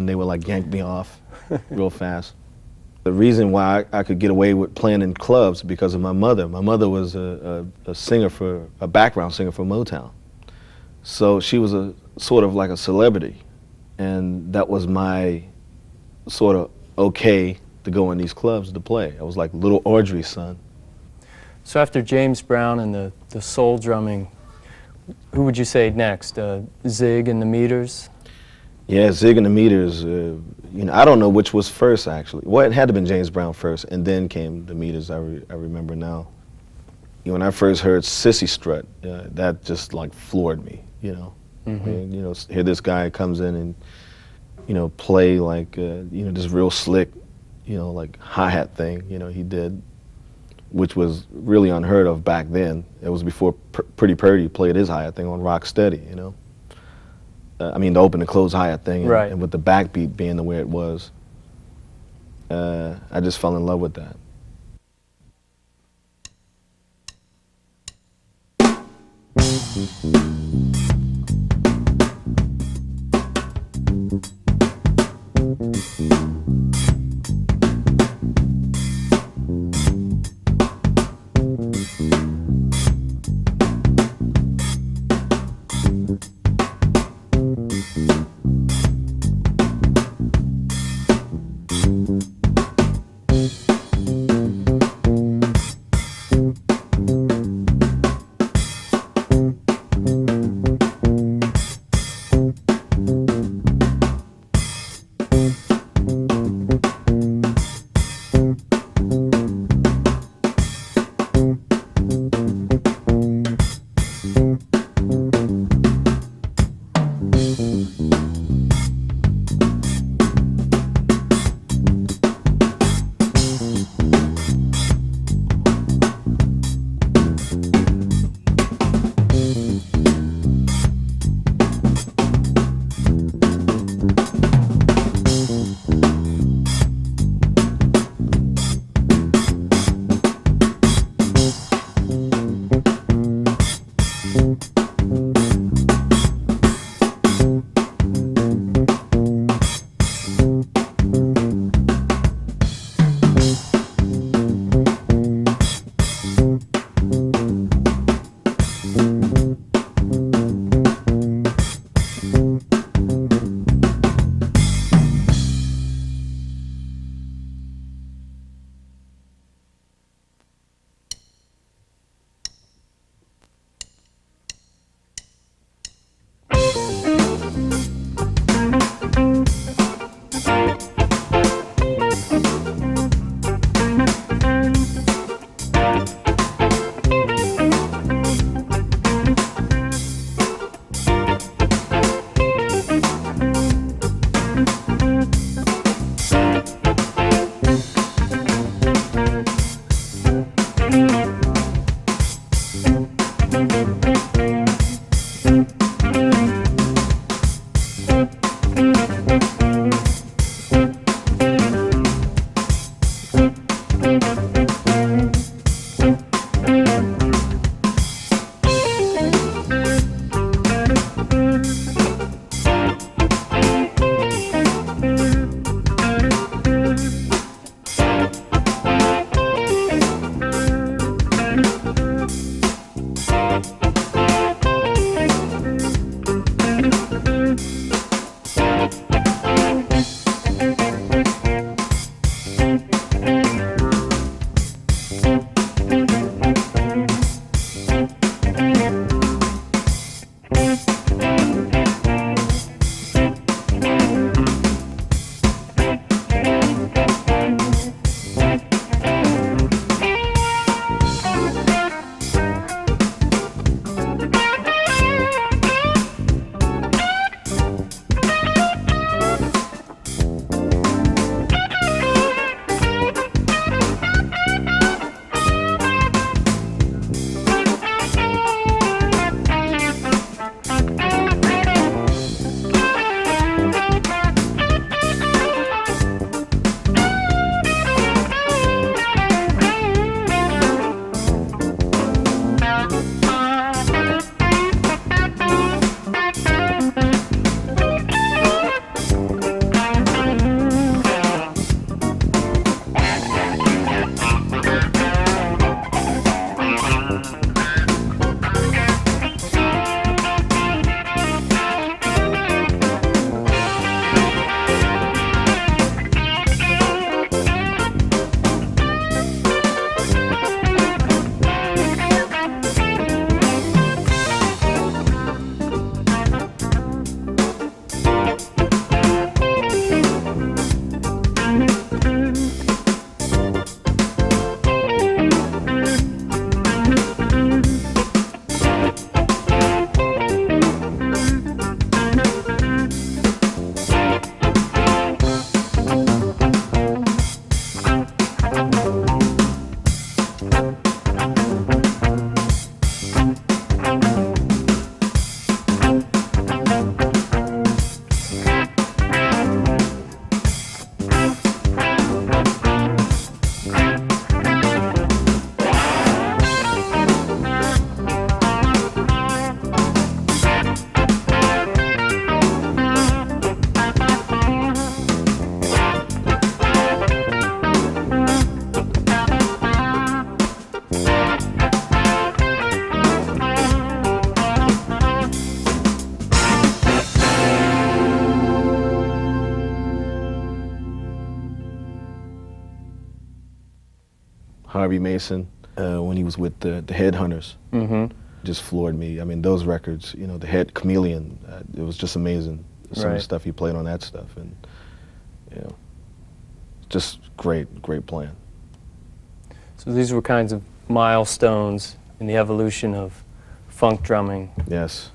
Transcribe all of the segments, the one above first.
and they would like yank me off real fast. The reason why I could get away with playing in clubs because of my mother. My mother was a background singer for Motown. So she was a sort of like a celebrity, and that was my sort of okay to go in these clubs to play. I was like little Audrey's son. So after James Brown and the soul drumming, who would you say next? Zig and the Meters? Yeah, Zig and the Meters. I don't know which was first actually. Well, it had to have been James Brown first, and then came the Meters. I remember now. When I first heard Sissy Strut, that just like floored me. Mm-hmm. Here this guy comes in and play like this real slick, like hi-hat thing. He did, which was really unheard of back then. It was before Pretty Purdy played his hi-hat thing on Rock Steady. The open and close hi-hat thing, right. And with the backbeat being the way it was, I just fell in love with that. Harvey Mason, when he was with the Headhunters. Mm-hmm. Just floored me. I mean, those records, you know, the Head Chameleon, it was just amazing. Some of the Right. stuff he played on that stuff, and you know, just great playing. So these were kinds of milestones in the evolution of funk drumming. Yes.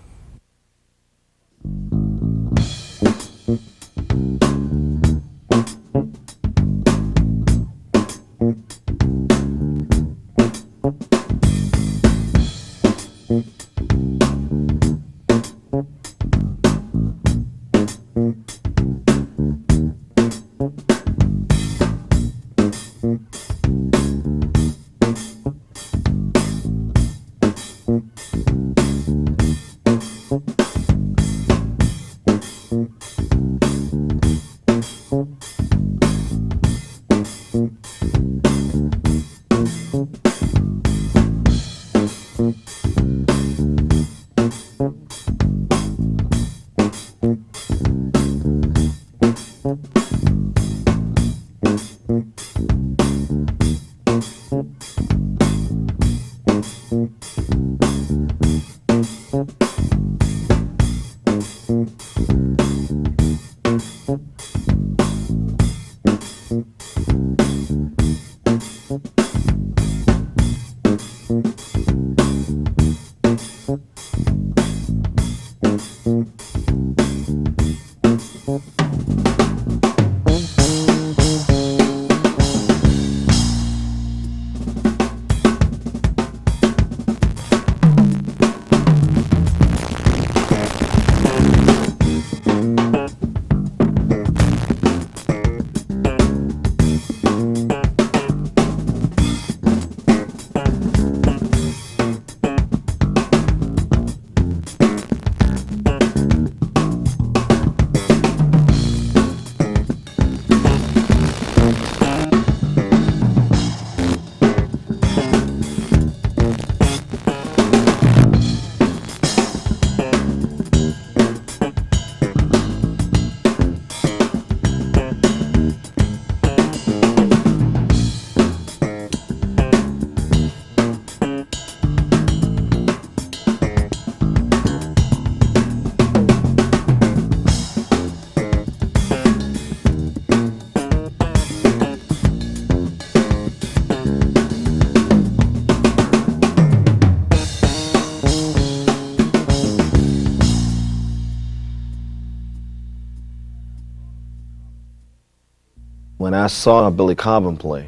When I saw Billy Cobham play,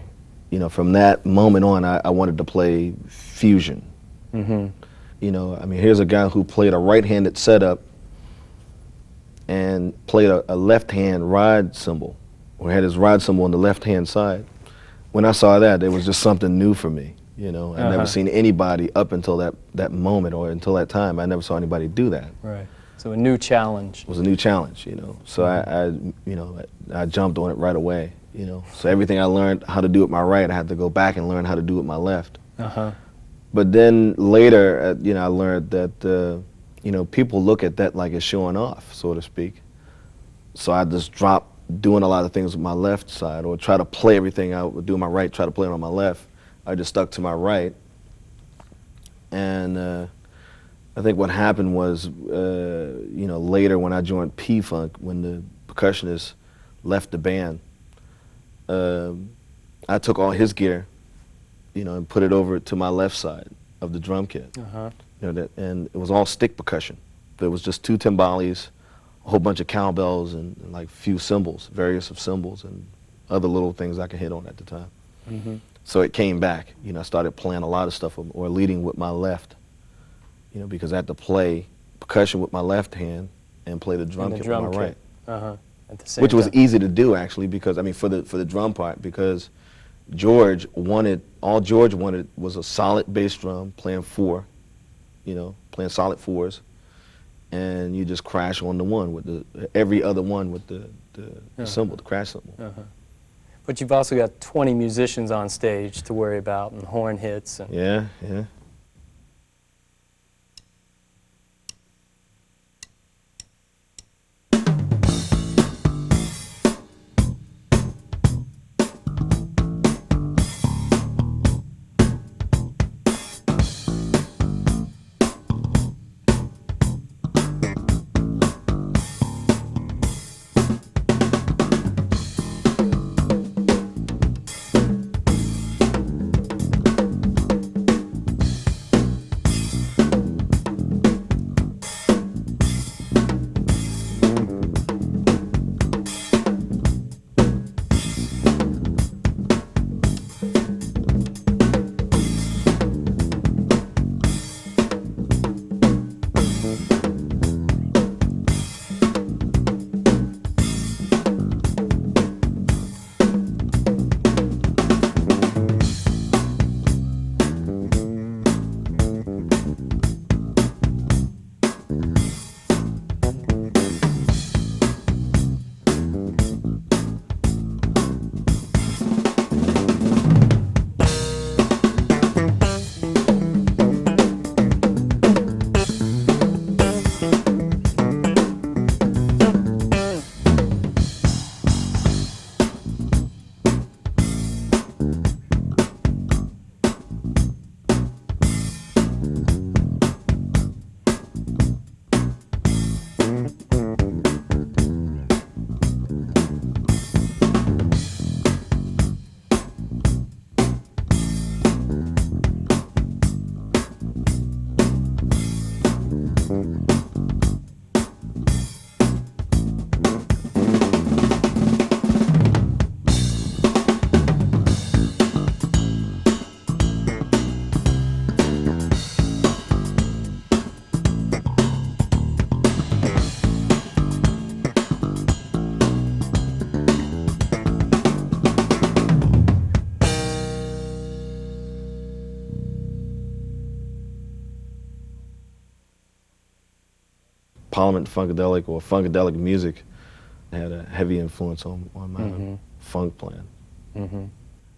you know, from that moment on, I wanted to play fusion. Mm-hmm. You know, I mean, here's a guy who played a right-handed setup and played a left-hand ride cymbal, or had his ride cymbal on the left-hand side. When I saw that, it was just something new for me. You know, I'd never seen anybody up until that moment, or until that time. I never saw anybody do that. Right. So a new challenge. It was a new challenge, you know. So I jumped on it right away, you know. So everything I learned how to do with my right, I had to go back and learn how to do with my left. Uh-huh. But then later, you know, I learned that, you know, people look at that like it's showing off, so to speak. So I just dropped doing a lot of things with my left side, or try to play everything I would do my right, try to play it on my left. I just stuck to my right. And I think what happened was, you know, later when I joined P-Funk, when the percussionist left the band, I took all his gear, you know, and put it over to my left side of the drum kit. Uh-huh. You know, and it was all stick percussion. There was just 2 timbales, a whole bunch of cowbells, and like few cymbals, various of cymbals, and other little things I could hit on at the time. Mm-hmm. So it came back. You know, I started playing a lot of stuff, or leading with my left. You know, because I had to play percussion with my left hand and play the drum kit with my right. Uh-huh. At the same Which was time. easy to do, actually, because I mean, for the drum part, because George wanted was a solid bass drum playing 4, you know, playing solid 4s, and you just crash on the one with every other one with the cymbal, the crash cymbal. Uh-huh. But you've also got 20 musicians on stage to worry about, and horn hits. And Yeah. Parliament Funkadelic or Funkadelic music had a heavy influence on my funk playing.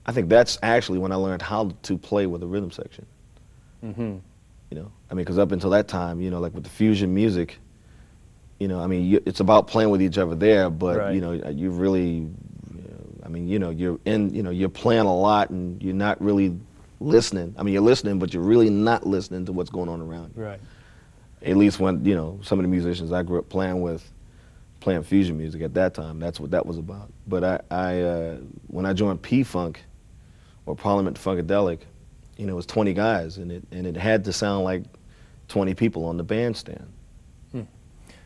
I think that's actually when I learned how to play with a rhythm section. You know, I mean, because up until that time, you know, like with the fusion music, you know, I mean, it's about playing with each other there, but you know, you really, I mean, you know, you're playing a lot and you're not really listening. I mean, you're listening, but you're really not listening to what's going on around you. Right. At least when, you know, some of the musicians I grew up playing with, playing fusion music at that time, that's what that was about. But when I joined P-Funk, or Parliament Funkadelic, you know, it was 20 guys, and it had to sound like 20 people on the bandstand.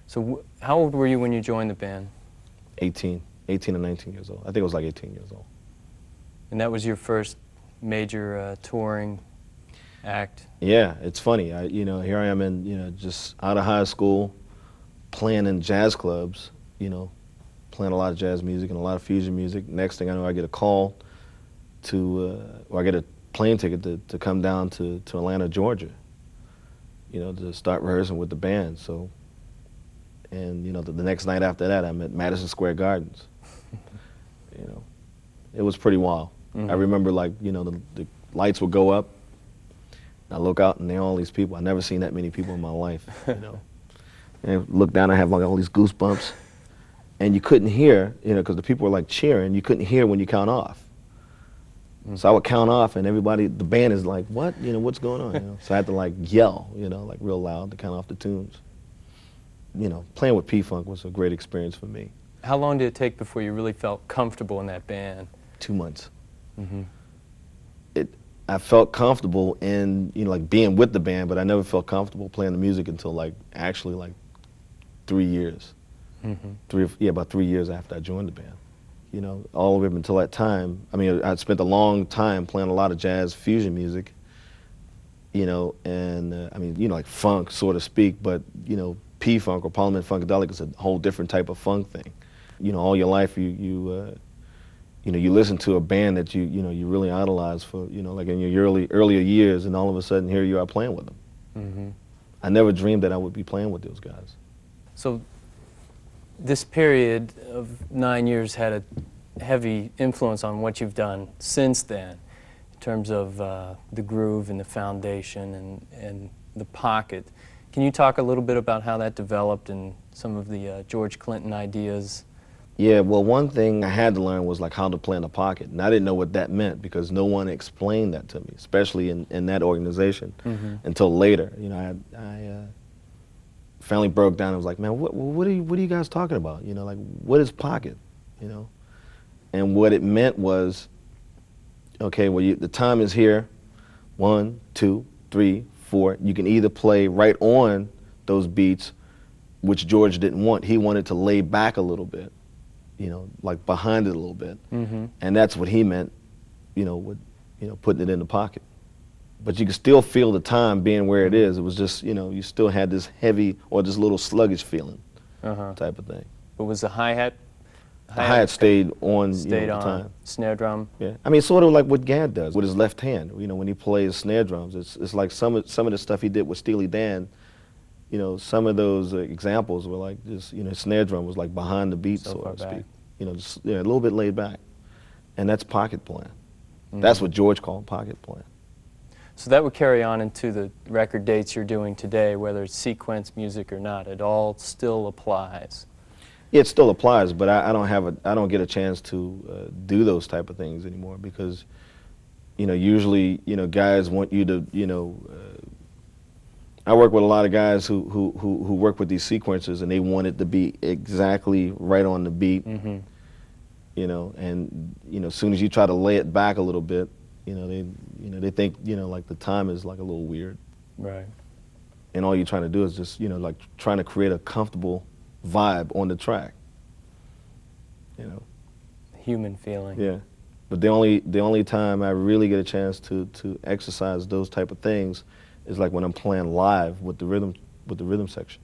So how old were you when you joined the band? 18 or 19 years old. I think it was like 18 years old. And that was your first major touring act? Yeah, it's funny. You know, here I am in, you know, just out of high school, playing in jazz clubs, you know, playing a lot of jazz music and a lot of fusion music. Next thing I know, I get a call or I get a plane ticket to come down to Atlanta, Georgia, you know, to start rehearsing with the band. So, and you know, the next night after that, I'm at Madison Square Gardens. You know, it was pretty wild. I remember, like, you know, the lights would go up, and I look out and there are all these people. I've never seen that many people in my life, you know. And look down, I have like all these goosebumps, and you couldn't hear, you know, because the people were like cheering. You couldn't hear when you count off. So I would count off, and everybody, the band is like, what? You know, what's going on? You know? So I had to like yell, you know, like real loud to count off the tunes. You know, playing with P-Funk was a great experience for me. How long did it take before you really felt comfortable in that band? 2 months. I felt comfortable in, you know, like being with the band, but I never felt comfortable playing the music until like actually like 3 years. About 3 years after I joined the band. You know, all the way up until that time, I mean, I'd spent a long time playing a lot of jazz fusion music, you know, and I mean, you know, like funk, so to speak, but, you know, P-Funk or Parliament Funkadelic is a whole different type of funk thing. You know, all your life you know, you listen to a band that you know, you really idolize for, you know, like in your earlier years, and all of a sudden here you are playing with them. I never dreamed that I would be playing with those guys. So this period of 9 years had a heavy influence on what you've done since then, in terms of the groove and the foundation and the pocket. Can you talk a little bit about how that developed and some of the George Clinton ideas? Yeah, well, one thing I had to learn was like how to play in the pocket, and I didn't know what that meant because no one explained that to me, especially in that organization, until later. You know, I finally broke down and was like, man, what are you guys talking about? You know, like, what is pocket? You know, and what it meant was, okay, well, the time is here, 1, 2, 3, 4. You can either play right on those beats, which George didn't want. He wanted to lay back a little bit, you know, like behind it a little bit, and that's what he meant, you know, with, you know, putting it in the pocket. But you could still feel the time being where it is. It was just, you know, you still had this heavy or this little sluggish feeling type of thing. But was the hi-hat? The hi-hat stayed on, Stayed you know, on. the time. Snare drum? Yeah, I mean, sort of like what Gadd does with his left hand. You know, when he plays snare drums, it's like some of the stuff he did with Steely Dan. You know, some of those examples were like just, you know, snare drum was like behind the beat, so to speak. You know, just, yeah, a little bit laid back, and that's pocket playing. That's what George called pocket playing. So that would carry on into the record dates you're doing today, whether it's sequence music or not. It all still applies. It still applies, but I don't get a chance to do those type of things anymore because, you know, usually, you know, guys want you to, you know, I work with a lot of guys who work with these sequences, and they want it to be exactly right on the beat, you know, and, you know, as soon as you try to lay it back a little bit, you know, they think, you know, like the time is like a little weird. Right. And all you're trying to do is just, you know, like trying to create a comfortable vibe on the track. You know. Human feeling. Yeah. But the only time I really get a chance to exercise those type of things is like when I'm playing live with the rhythm section.